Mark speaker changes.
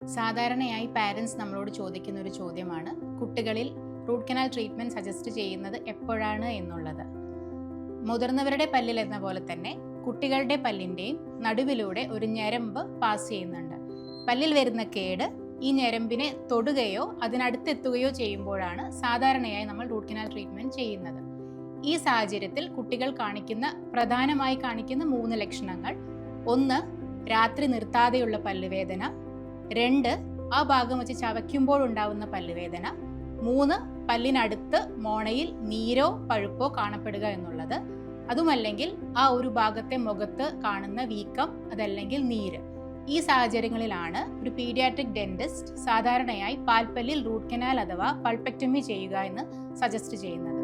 Speaker 1: സാധാരണയായി പാരൻസ് നമ്മളോട് ചോദിക്കുന്ന ഒരു ചോദ്യമാണ് കുട്ടികളിൽ റൂട്ട് കനാൽ ട്രീറ്റ്മെൻറ്റ് സജസ്റ്റ് ചെയ്യുന്നത് എപ്പോഴാണ് എന്നുള്ളത്. മുതിർന്നവരുടെ പല്ലിൽ എന്ന പോലെ തന്നെ കുട്ടികളുടെ പല്ലിൻ്റെയും നടുവിലൂടെ ഒരു ഞരമ്പ് പാസ് ചെയ്യുന്നുണ്ട്. പല്ലിൽ വരുന്ന കേട് ഈ ഞരമ്പിനെ തൊടുകയോ അതിനടുത്തെത്തുകയോ ചെയ്യുമ്പോഴാണ് സാധാരണയായി നമ്മൾ റൂട്ട് കനാൽ ട്രീറ്റ്മെൻറ്റ് ചെയ്യുന്നത്. ഈ സാഹചര്യത്തിൽ കുട്ടികൾ പ്രധാനമായി കാണിക്കുന്ന 3 ലക്ഷണങ്ങൾ: 1, രാത്രി നിർത്താതെയുള്ള പല്ലുവേദന; 2, ആ ഭാഗം വെച്ച് ചവയ്ക്കുമ്പോൾ ഉണ്ടാവുന്ന പല്ലുവേദന; 3, പല്ലിനടുത്ത് മോണയിൽ നീരോ പഴുപ്പോ കാണപ്പെടുക എന്നുള്ളത്. അതുമല്ലെങ്കിൽ ആ ഒരു ഭാഗത്തെ മുഖത്ത് കാണുന്ന വീക്കം, അതല്ലെങ്കിൽ നീര്. ഈ സാഹചര്യങ്ങളിലാണ് ഒരു പീഡിയാട്രിക് ഡെന്റിസ്റ്റ് സാധാരണയായി പാൽപ്പല്ലിൽ റൂട്ട് കനാൽ അഥവാ പൾപെക്ടമി ചെയ്യുക എന്ന് സജസ്റ്റ് ചെയ്യുന്നത്.